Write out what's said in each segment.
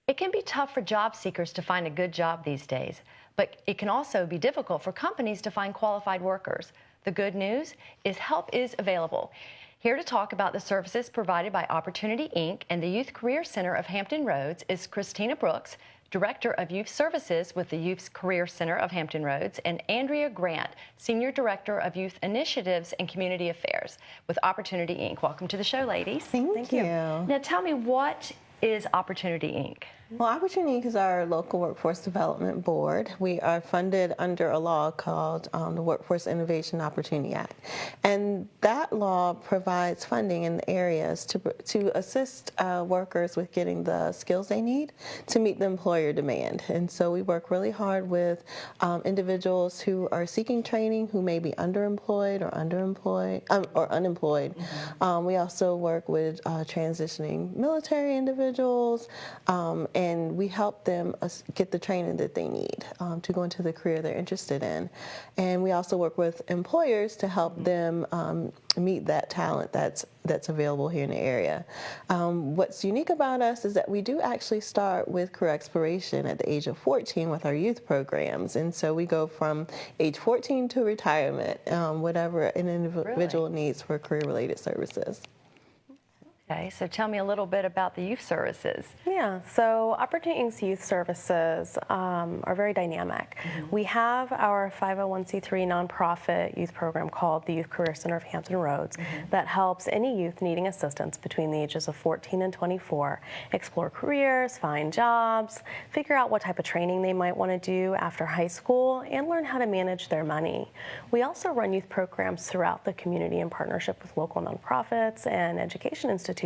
It can be tough for job seekers to find a good job these days, but it can also be difficult for companies to find qualified workers. The good news is help is available. Here to talk about the services provided by Opportunity, Inc. and the Youth Career Center of Hampton Roads is Christina Brooks, Director of Youth Services with the Youth Career Center of Hampton Roads, and Andrea Grant, Senior Director of Youth Initiatives and Community Affairs with Opportunity, Inc. Welcome to the show, ladies. Thank you. Now tell me, what is Opportunity, Inc.? Well, Opportunity Inc. is our local workforce development board. We are funded under a law called the Workforce Innovation Opportunity Act. And that law provides funding in the areas to assist workers with getting the skills they need to meet the employer demand. And so we work really hard with individuals who are seeking training, who may be underemployed or unemployed. Mm-hmm. We also work with transitioning military individuals, and we help them get the training that they need to go into the career they're interested in. And we also work with employers to help them meet that talent that's available here in the area. What's unique about us is that we do actually start with career exploration at the age of 14 with our youth programs. And so we go from age 14 to retirement, whatever an individual needs for career-related services. Okay, so tell me a little bit about the youth services. Yeah, so Opportunity Inc.'s youth services are very dynamic. Mm-hmm. We have our 501c3 nonprofit youth program called the Youth Career Center of Hampton Roads that helps any youth needing assistance between the ages of 14 and 24 explore careers, find jobs, figure out what type of training they might want to do after high school, and learn how to manage their money. We also run youth programs throughout the community in partnership with local nonprofits and education institutions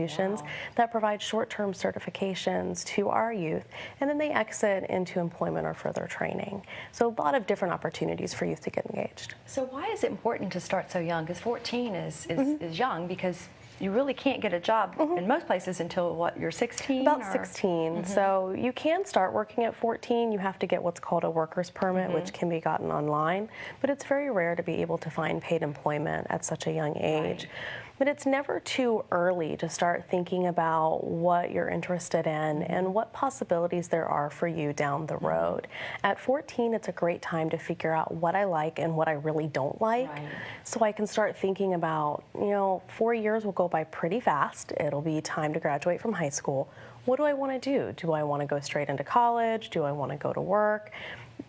that provide short-term certifications to our youth, and then they exit into employment or further training. So a lot of different opportunities for youth to get engaged. So why is it important to start so young? Because 14 is young, because you really can't get a job in most places until, what, you're 16? About 16. So you can start working at 14. You have to get what's called a worker's permit, which can be gotten online. But it's very rare to be able to find paid employment at such a young age. Right. But it's never too early to start thinking about what you're interested in and what possibilities there are for you down the road. At 14, it's a great time to figure out what I like and what I really don't like. Right. So I can start thinking about, 4 years will go by pretty fast. It'll be time to graduate from high school. What do I want to do? Do I want to go straight into college? Do I want to go to work?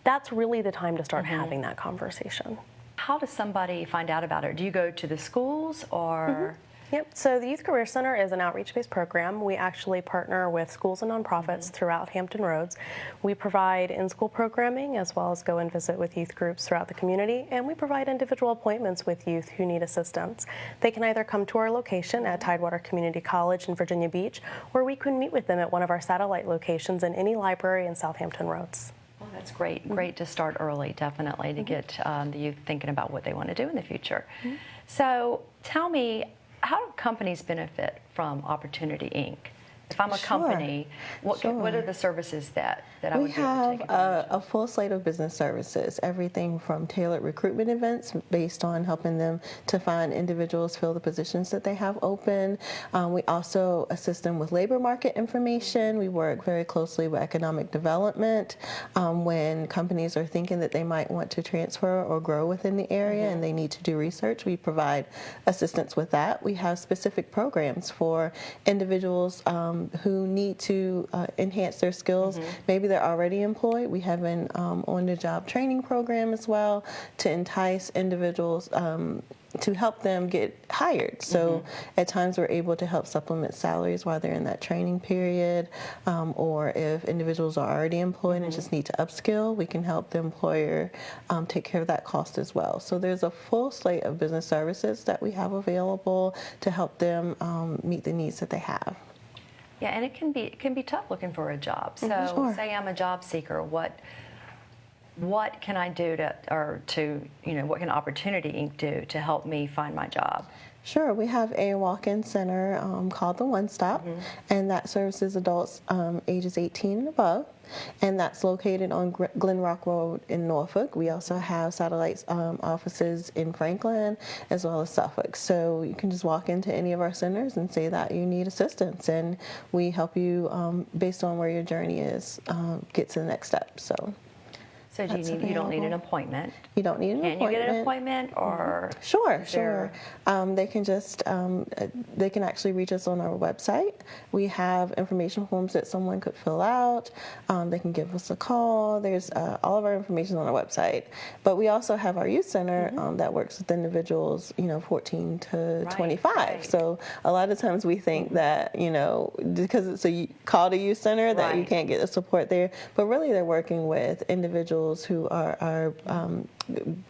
That's really the time to start having that conversation. How does somebody find out about it? Do you go to the schools or? Yep, so the Youth Career Center is an outreach-based program. We actually partner with schools and nonprofits throughout Hampton Roads. We provide in-school programming as well as go and visit with youth groups throughout the community, and we provide individual appointments with youth who need assistance. They can either come to our location at Tidewater Community College in Virginia Beach, or we can meet with them at one of our satellite locations in any library in Southampton Roads. Well, that's great. Great to start early, definitely, to get the youth thinking about what they want to do in the future. So tell me, how do companies benefit from Opportunity, Inc.? If I'm a company, what are the services that I would be able to take advantage of? We have a full slate of business services, everything from tailored recruitment events based on helping them to find individuals fill the positions that they have open. We also assist them with labor market information. We work very closely with economic development when companies are thinking that they might want to transfer or grow within the area and they need to do research. We provide assistance with that. We have specific programs for individuals who need to enhance their skills. Maybe they're already employed. We have an on-the-job training program as well to entice individuals to help them get hired. So at times we're able to help supplement salaries while they're in that training period, or if individuals are already employed and just need to upskill, we can help the employer take care of that cost as well. So there's a full slate of business services that we have available to help them meet the needs that they have. Yeah, and it can be tough looking for a job. So say I'm a job seeker, what can I do what can Opportunity, Inc. do to help me find my job? Sure. We have a walk-in center called the One Stop, and that services adults ages 18 and above, and that's located on Glen Rock Road in Norfolk. We also have satellite offices in Franklin as well as Suffolk. So you can just walk into any of our centers and say that you need assistance, and we help you based on where your journey is get to the next step. So you don't need an appointment? You don't need an appointment. Can you get an appointment, or? Sure. They can just, they can actually reach us on our website. We have information forms that someone could fill out. They can give us a call. There's all of our information on our website. But we also have our youth center that works with individuals, 14 to 25. Right. So a lot of times we think that, because it's a call to youth center that you can't get the support there. But really they're working with individuals who are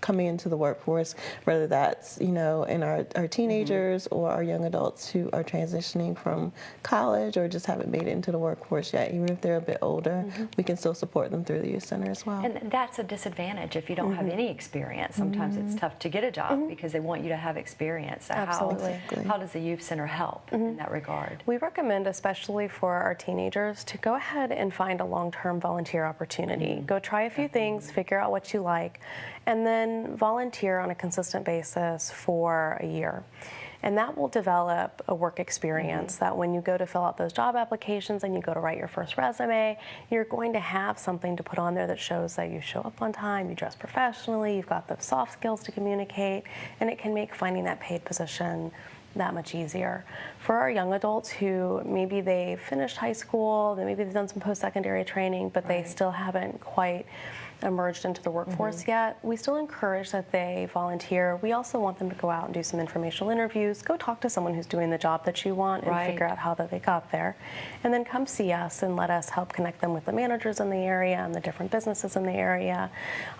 coming into the workforce, whether that's in our teenagers or our young adults who are transitioning from college or just haven't made it into the workforce yet. Even if they're a bit older, we can still support them through the youth center as well. And that's a disadvantage if you don't have any experience. Sometimes it's tough to get a job because they want you to have experience. So Absolutely. How does the youth center help in that regard? We recommend, especially for our teenagers, to go ahead and find a long-term volunteer opportunity. Go try a few things, figure out what you like, and then volunteer on a consistent basis for a year. And that will develop a work experience that when you go to fill out those job applications and you go to write your first resume, you're going to have something to put on there that shows that you show up on time, you dress professionally, you've got the soft skills to communicate, and it can make finding that paid position that much easier. For our young adults who maybe they finished high school, maybe they've done some post-secondary training, but they still haven't quite emerged into the workforce yet, we still encourage that they volunteer. We also want them to go out and do some informational interviews, go talk to someone who's doing the job that you want and figure out how that they got there, and then come see us and let us help connect them with the managers in the area and the different businesses in the area.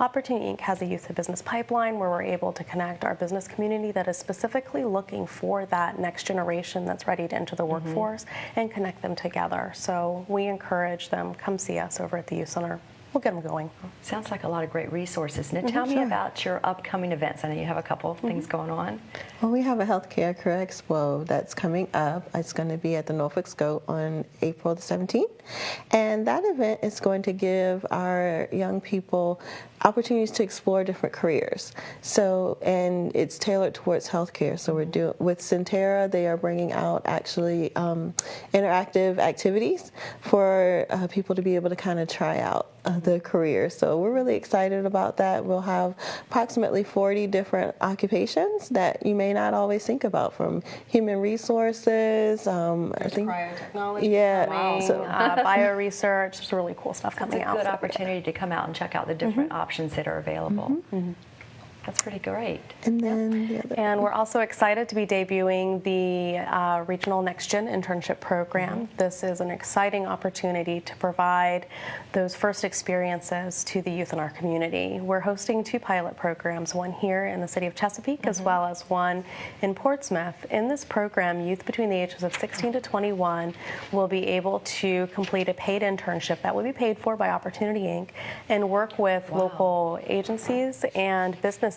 Opportunity Inc. has a youth to business pipeline where we're able to connect our business community that is specifically looking for that next generation that's ready to enter the workforce and connect them together. So we encourage them, come see us over at the youth center. We'll get them going. Sounds like a lot of great resources. Now tell me about your upcoming events. I know you have a couple of things going on. Well, we have a Healthcare Career Expo that's coming up. It's going to be at the Norfolk Scope on April the 17th. And that event is going to give our young people opportunities to explore different careers. So, and it's tailored towards healthcare. So we're doing, with Centera, they are bringing out actually interactive activities for people to be able to kind of try out the career. So we're really excited about that. We'll have approximately 40 different occupations that you may not always think about, from human resources, I think biotechnology, bioresearch. There's really cool stuff coming out. It's a good opportunity to come out and check out the different options that are available. That's pretty great. And then and we're also excited to be debuting the Regional Next Gen Internship Program. This is an exciting opportunity to provide those first experiences to the youth in our community. We're hosting 2 pilot programs, one here in the city of Chesapeake as well as one in Portsmouth. In this program, youth between the ages of 16 to 21 will be able to complete a paid internship that will be paid for by Opportunity Inc. and work with local agencies and businesses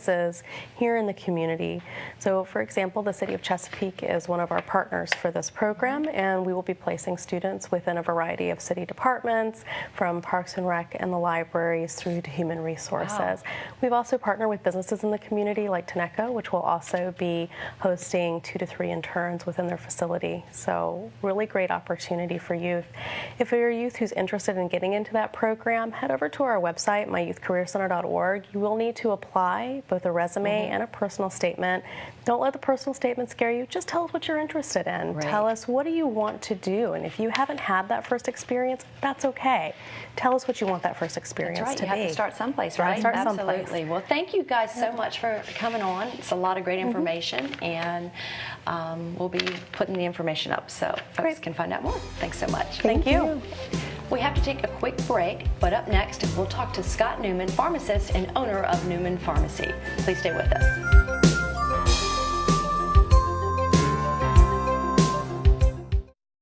here in the community. So, for example, the City of Chesapeake is one of our partners for this program, and we will be placing students within a variety of city departments, from Parks and Rec and the libraries through to Human Resources. We've also partnered with businesses in the community like Teneco, which will also be hosting 2 to 3 interns within their facility. So, really great opportunity for youth. If you're a youth who's interested in getting into that program, head over to our website, myouthcareercenter.org. You will need to apply both a resume and a personal statement. Don't let the personal statement scare you. Just tell us what you're interested in. Tell us, what do you want to do? And if you haven't had that first experience, that's okay. Tell us what you want that first experience to be. You have to start someplace, right? Absolutely. Well, thank you guys so much for coming on. It's a lot of great information, and we'll be putting the information up so folks can find out more. Thanks so much. Thank you. We have to take a quick break, but up next, we'll talk to Scott Newman, pharmacist and owner of Newman Pharmacy. Please stay with us.